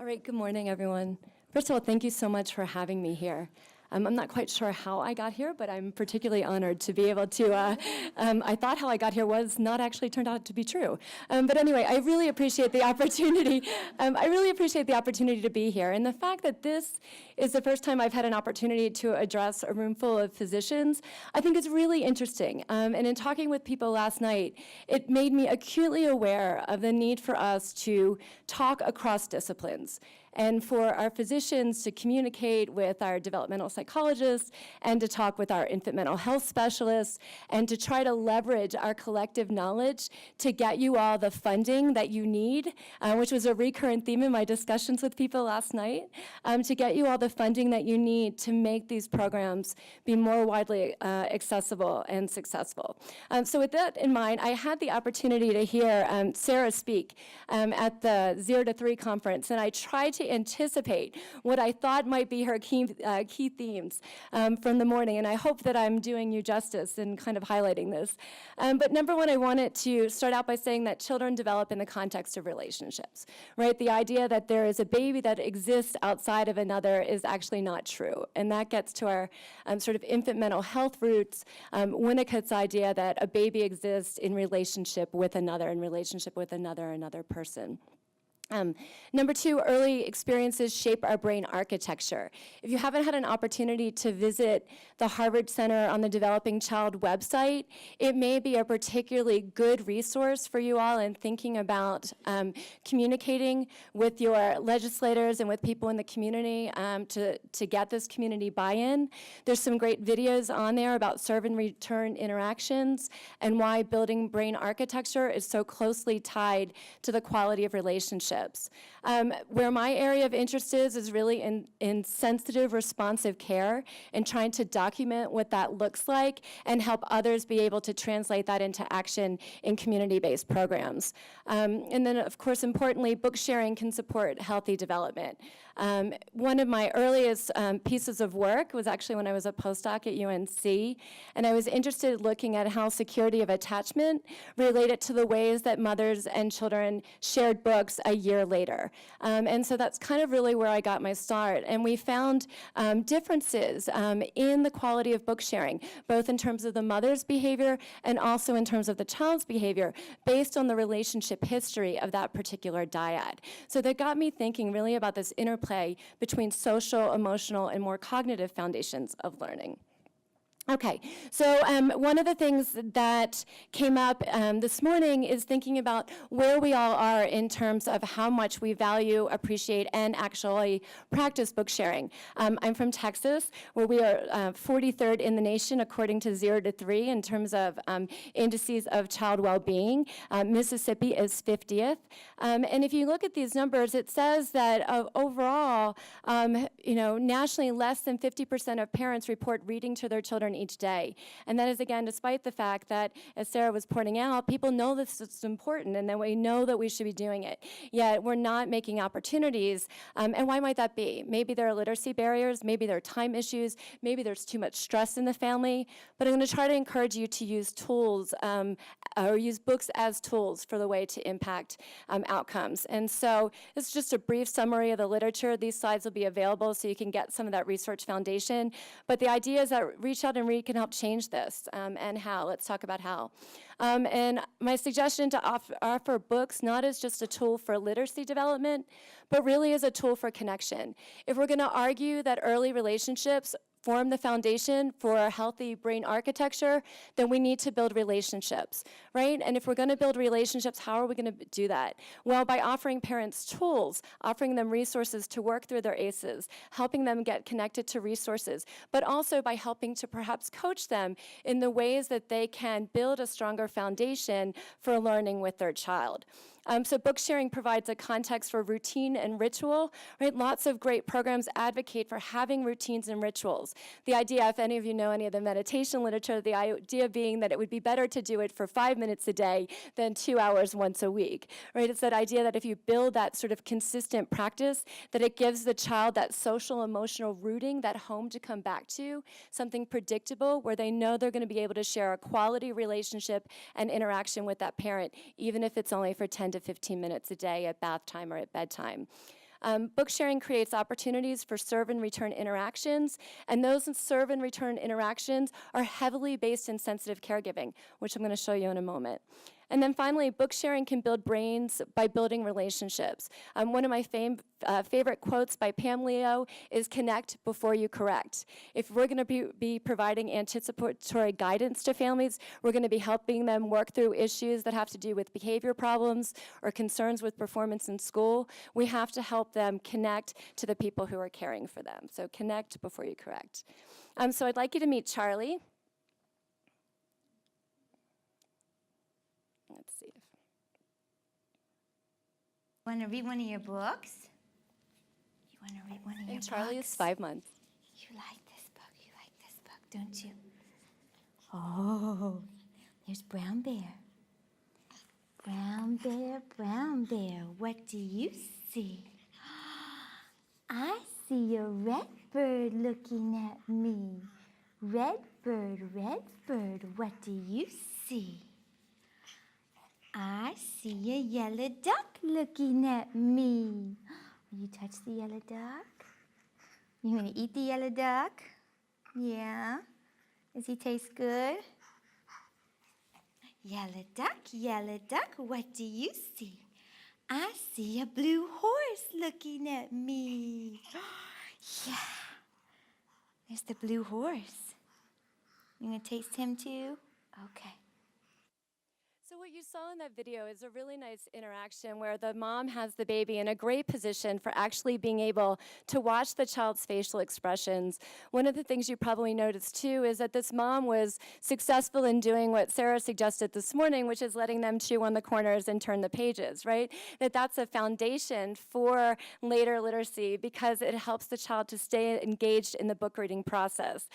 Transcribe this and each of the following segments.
All right, good morning, everyone. First of all, thank you so much for having me here. I'm not quite sure how I got here, but I'm particularly honored to be able to, I thought how I got here was not actually turned out to be true. But anyway, I really appreciate the opportunity. I really appreciate the opportunity to be here. And the fact that this is the first time I've had an opportunity to address a room full of physicians, I think is really interesting. And in talking with people last night, it made me acutely aware of the need for us to talk across disciplines, and for our physicians to communicate with our developmental psychologists and to talk with our infant mental health specialists and to try to leverage our collective knowledge to get you all the funding that you need, which was a recurrent theme in my discussions with people last night, to get you all the funding that you need to make these programs be more widely accessible and successful. So with that in mind, I had the opportunity to hear Sarah speak at the 0 to 3 conference, and I tried to anticipate what I thought might be her key themes from the morning, and I hope that I'm doing you justice in kind of highlighting this. But number one, I wanted to start out by saying that children develop in the context of relationships, right? The idea that there is a baby that exists outside of another is actually not true, and that gets to our sort of infant mental health roots, Winnicott's idea that a baby exists in relationship with another, another person. Number two, early experiences shape our brain architecture. If you haven't had an opportunity to visit the Harvard Center on the Developing Child website, it may be a particularly good resource for you all in thinking about communicating with your legislators and with people in the community to get this community buy-in. There's some great videos on there about serve and return interactions and why building brain architecture is so closely tied to the quality of relationships. Where my area of interest is really in sensitive, responsive care and trying to document what that looks like and help others be able to translate that into action in community-based programs. And then, of course, importantly, book sharing can support healthy development. One of my earliest pieces of work was actually when I was a postdoc at UNC, and I was interested in looking at how security of attachment related to the ways that mothers and children shared books a year later. And so that's kind of really where I got my start. And we found differences in the quality of book sharing, both in terms of the mother's behavior and also in terms of the child's behavior, based on the relationship history of that particular dyad. So that got me thinking really about this interplay between social, emotional, and more cognitive foundations of learning. Okay, so one of the things that came up this morning is thinking about where we all are in terms of how much we value, appreciate, and actually practice book sharing. I'm from Texas, where we are 43rd in the nation according to 0 to 3 in terms of indices of child well-being. Mississippi is 50th. And if you look at these numbers, it says that overall, nationally, less than 50% of parents report reading to their children each day. And that is, again, despite the fact that, as Sarah was pointing out, people know this is important and that we know that we should be doing it. Yet we're not making opportunities. And why might that be? Maybe there are literacy barriers, maybe there are time issues, maybe there's too much stress in the family. But I'm going to try to encourage you to use tools or use books as tools for the way to impact outcomes. And so this is just a brief summary of the literature. These slides will be available so you can get some of that research foundation. But the idea is that Reach Out and Read can help change this, and how. Let's talk about how. And my suggestion to offer books not as just a tool for literacy development, but really as a tool for connection. If we're going to argue that early relationships form the foundation for a healthy brain architecture, then we need to build relationships, right? And if we're going to build relationships, how are we going to do that? Well, by offering parents tools, offering them resources to work through their ACEs, helping them get connected to resources, but also by helping to perhaps coach them in the ways that they can build a stronger foundation for learning with their child. So book sharing provides a context for routine and ritual, right? Lots of great programs advocate for having routines and rituals. The idea, if any of you know any of the meditation literature, the idea being that it would be better to do it for 5 minutes a day than 2 hours once a week, right? It's that idea that if you build that sort of consistent practice, that it gives the child that social, emotional rooting, that home to come back to, something predictable where they know they're going to be able to share a quality relationship and interaction with that parent, even if it's only for 10 to 15 minutes a day at bath time or at bedtime. Book sharing creates opportunities for serve and return interactions, and those serve and return interactions are heavily based in sensitive caregiving, which I'm going to show you in a moment. And then finally, book sharing can build brains by building relationships. One of my favorite quotes by Pam Leo is connect before you correct. If we're going to be providing anticipatory guidance to families, we're going to be helping them work through issues that have to do with behavior problems or concerns with performance in school. We have to help them connect to the people who are caring for them. So connect before you correct. So I'd like you to meet Charlie. Let's see. Want to read one of your books? You want to read one of your books? And Charlie is 5 months. You like this book, don't you? Oh, there's Brown Bear. Brown Bear, what do you see? I see a red bird looking at me. Red bird, what do you see? I see a yellow duck looking at me. Will you touch the yellow duck? You want to eat the yellow duck? Yeah. Does he taste good? Yellow duck, what do you see? I see a blue horse looking at me. Yeah. There's the blue horse. You want to taste him too? Okay. So what you saw in that video is a really nice interaction where the mom has the baby in a great position for actually being able to watch the child's facial expressions. One of the things you probably noticed too is that this mom was successful in doing what Sarah suggested this morning, which is letting them chew on the corners and turn the pages, right? That's a foundation for later literacy because it helps the child to stay engaged in the book reading process.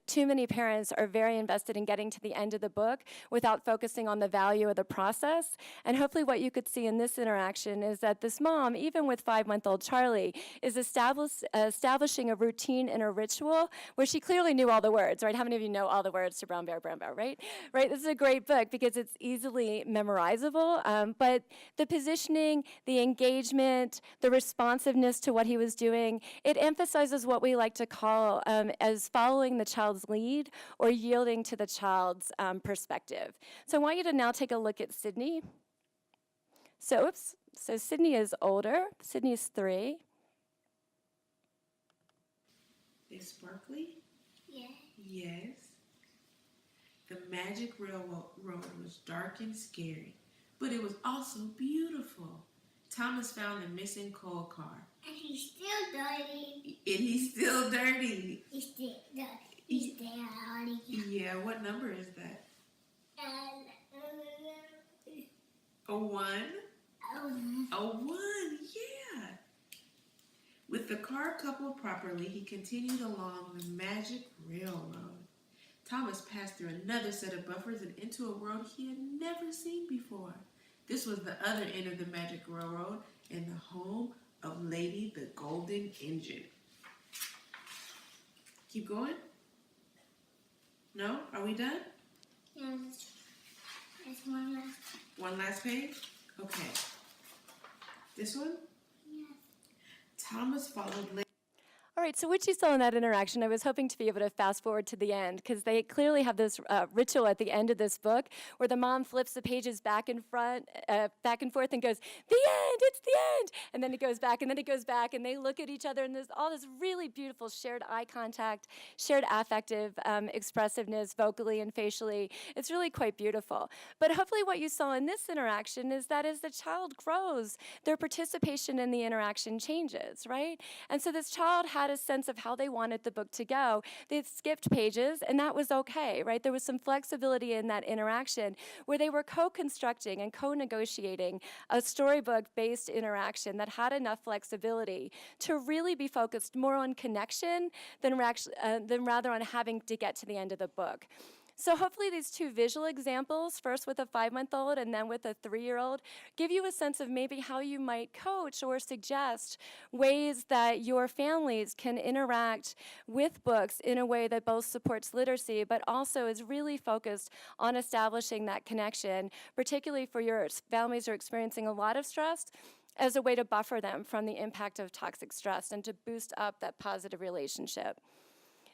Too many parents are very invested in getting to the end of the book without focusing on the value of the process. And hopefully what you could see in this interaction is that this mom, even with 5-month-old Charlie, is establishing a routine and a ritual where she clearly knew all the words, right? How many of you know all the words to Brown Bear, right? Right, this is a great book because it's easily memorizable, but the positioning, the engagement, the responsiveness to what he was doing, it emphasizes what we like to call as following the child's lead or yielding to the child's perspective. So I want you to now take a look at Sydney. So Sydney is older. Sydney is 3. Is sparkly? Yeah. Yes. The magic railroad was dark and scary, but it was also beautiful. Thomas found the missing coal car. And he's still dirty. And he's still dirty. He's still dirty. He's still dirty. Yeah, what number is that? And, A 1? oh, A 1, yeah. With the car coupled properly, he continued along the magic railroad. Thomas passed through another set of buffers and into a world he had never seen before. This was the other end of the magic railroad and the home of Lady the Golden Engine. Keep going? No? Are we done? yeah, there's one left. One last page? Okay. This one? Yes. Thomas followed Lady. All right, so what you saw in that interaction, I was hoping to be able to fast forward to the end because they clearly have this ritual at the end of this book where the mom flips the pages back and forth and goes, the end, it's the end. And then it goes back and then it goes back and they look at each other and there's all this really beautiful shared eye contact, shared affective expressiveness vocally and facially. It's really quite beautiful. But hopefully what you saw in this interaction is that as the child grows, their participation in the interaction changes, right? And so this child had a sense of how they wanted the book to go. They skipped pages, and that was okay, right? There was some flexibility in that interaction where they were co-constructing and co-negotiating a storybook-based interaction that had enough flexibility to really be focused more on connection than rather on having to get to the end of the book. So hopefully these two visual examples, first with a 5-month-old and then with a 3-year-old, give you a sense of maybe how you might coach or suggest ways that your families can interact with books in a way that both supports literacy but also is really focused on establishing that connection, particularly for your families who are experiencing a lot of stress as a way to buffer them from the impact of toxic stress and to boost up that positive relationship.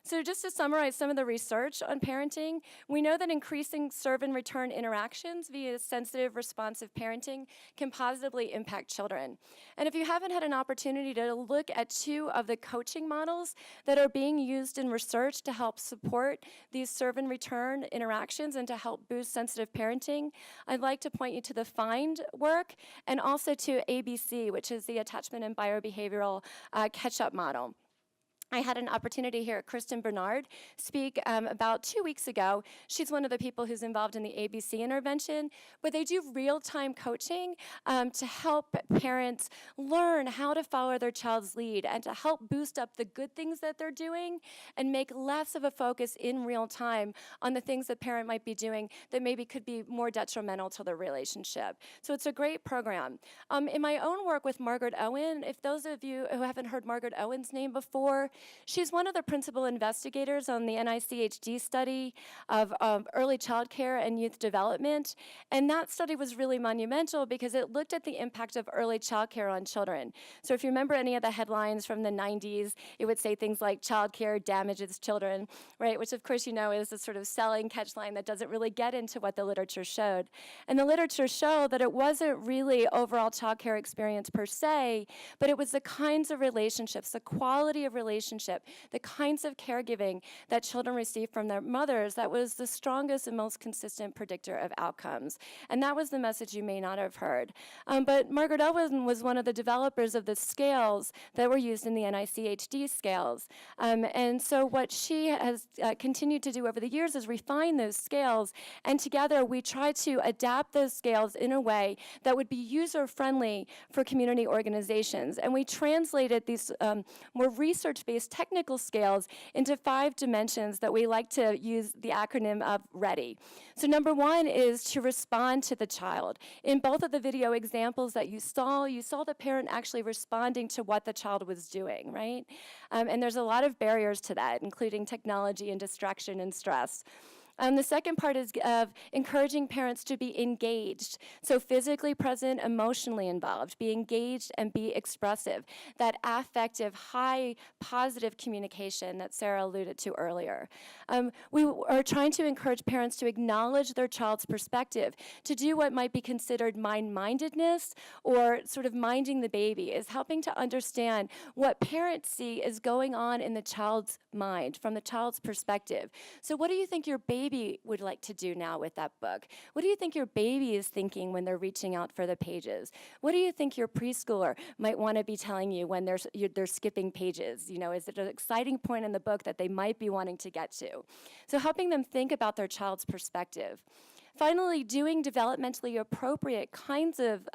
So just to summarize some of the research on parenting, we know that increasing serve and return interactions via sensitive, responsive parenting can positively impact children. And if you haven't had an opportunity to look at 2 of the coaching models that are being used in research to help support these serve and return interactions and to help boost sensitive parenting, I'd like to point you to the FIND work and also to ABC, which is the attachment and biobehavioral catch-up model. I had an opportunity here at Kristen Bernard speak about 2 weeks ago. She's one of the people who's involved in the ABC intervention, but they do real-time coaching to help parents learn how to follow their child's lead and to help boost up the good things that they're doing and make less of a focus in real time on the things the parent might be doing that maybe could be more detrimental to their relationship. So it's a great program. In my own work with Margaret Owen, if those of you who haven't heard Margaret Owen's name before, she's one of the principal investigators on the NICHD study of early child care and youth development. And that study was really monumental because it looked at the impact of early child care on children. So if you remember any of the headlines from the 90s, it would say things like child care damages children, right? Which of course you know is a sort of selling catchline that doesn't really get into what the literature showed. And the literature showed that it wasn't really overall child care experience per se, but it was the kinds of relationships, the quality of relationship, the kinds of caregiving that children receive from their mothers that was the strongest and most consistent predictor of outcomes. And that was the message you may not have heard. But Margaret Owen was one of the developers of the scales that were used in the NICHD scales. And so what she has continued to do over the years is refine those scales, and together we try to adapt those scales in a way that would be user-friendly for community organizations. And we translated these more research-based technical scales into 5 dimensions that we like to use the acronym of READY. So number 1 is to respond to the child. In both of the video examples that you saw the parent actually responding to what the child was doing, right? And there's a lot of barriers to that, including technology and distraction and stress. The second part is of encouraging parents to be engaged. So physically present, emotionally involved, be engaged and be expressive. That affective, high, positive communication that Sarah alluded to earlier. We are trying to encourage parents to acknowledge their child's perspective, to do what might be considered mind-mindedness or sort of minding the baby, is helping to understand what parents see is going on in the child's mind, from the child's perspective. So what do you think your baby would like to do now with that book? What do you think your baby is thinking when they're reaching out for the pages? What do you think your preschooler might want to be telling you when they're skipping pages? You know, is it an exciting point in the book that they might be wanting to get to? So helping them think about their child's perspective. Finally, doing developmentally appropriate kinds of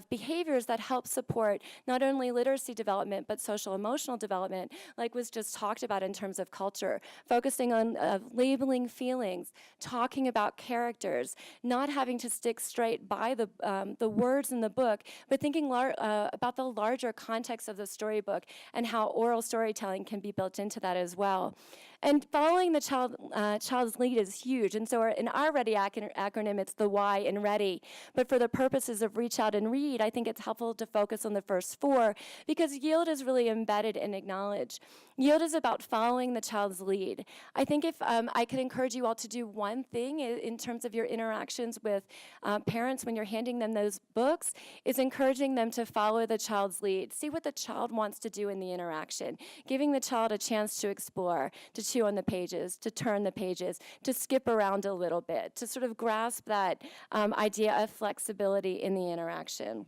behaviors that help support not only literacy development, but social emotional development, like was just talked about in terms of culture, focusing on labeling feelings, talking about characters, not having to stick straight by the words in the book, but thinking about the larger context of the storybook and how oral storytelling can be built into that as well. And following the child's lead is huge. And so in our READY acronym, it's the Y in READY. But for the purposes of reach out and read, I think it's helpful to focus on the first 4 because yield is really embedded in acknowledge. Yield is about following the child's lead. I think if I could encourage you all to do one thing in terms of your interactions with parents when you're handing them those books, is encouraging them to follow the child's lead. See what the child wants to do in the interaction. Giving the child a chance to explore, to chew on the pages, to turn the pages, to skip around a little bit, to sort of grasp that idea of flexibility in the interaction.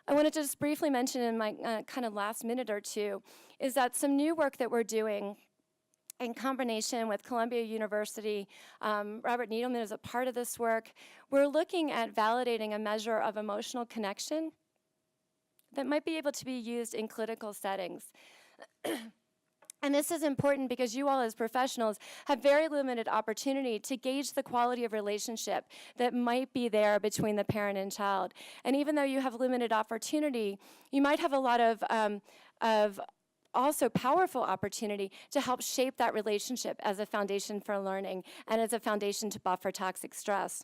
I want to just briefly mention in my kind of last minute or two is that some new work that we're doing in combination with Columbia University, Robert Needleman is a part of this work. We're looking at validating a measure of emotional connection that might be able to be used in clinical settings. And this is important because you all as professionals have very limited opportunity to gauge the quality of relationship that might be there between the parent and child. And even though you have limited opportunity, you might have a lot of also powerful opportunity to help shape that relationship as a foundation for learning and as a foundation to buffer toxic stress.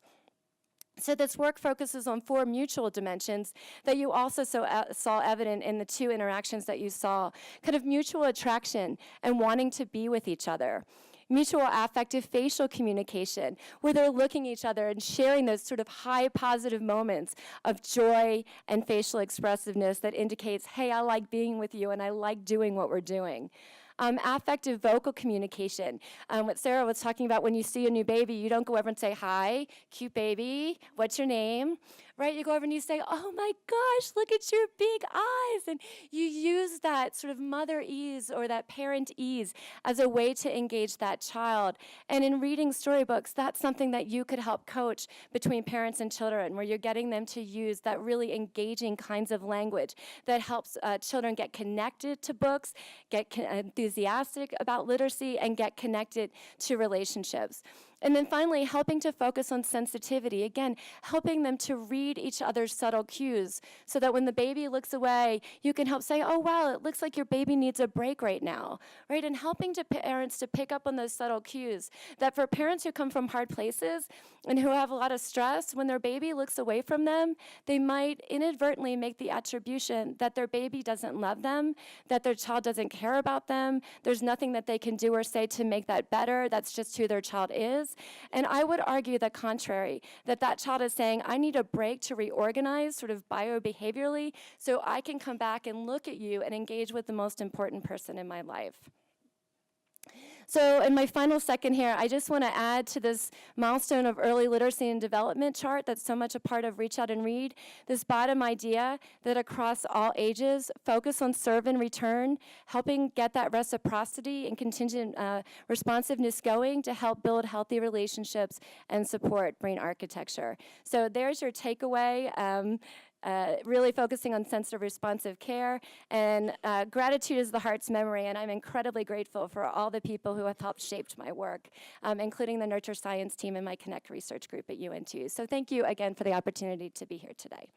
So this work focuses on 4 mutual dimensions that you also saw evident in the 2 interactions that you saw. Kind of mutual attraction and wanting to be with each other. Mutual affective facial communication, where they're looking at each other and sharing those sort of high positive moments of joy and facial expressiveness that indicates, hey, I like being with you and I like doing what we're doing. Affective vocal communication. What Sarah was talking about, when you see a new baby, you don't go over and say, hi, cute baby, what's your name? Right? You go over and you say, oh my gosh, look at your big eyes. And you use that sort of mother ease or that parent ease as a way to engage that child. And in reading storybooks, that's something that you could help coach between parents and children, where you're getting them to use that really engaging kinds of language that helps children get connected to books, get enthusiastic about literacy, and get connected to relationships. And then finally, helping to focus on sensitivity. Again, helping them to read each other's subtle cues so that when the baby looks away, you can help say, oh, wow, it looks like your baby needs a break right now, right? And helping parents to pick up on those subtle cues. That for parents who come from hard places and who have a lot of stress, when their baby looks away from them, they might inadvertently make the attribution that their baby doesn't love them, that their child doesn't care about them, there's nothing that they can do or say to make that better, that's just who their child is. And I would argue the contrary, that that child is saying, I need a break to reorganize sort of biobehaviorally so I can come back and look at you and engage with the most important person in my life. So in my final second here, I just want to add to this milestone of early literacy and development chart that's so much a part of Reach Out and Read, this bottom idea that across all ages, focus on serve and return, helping get that reciprocity and contingent responsiveness going to help build healthy relationships and support brain architecture. So there's your takeaway. Really focusing on sensitive responsive care, and gratitude is the heart's memory, and I'm incredibly grateful for all the people who have helped shape my work, including the Nurture Science team and my Connect research group at UNTU. So thank you again for the opportunity to be here today.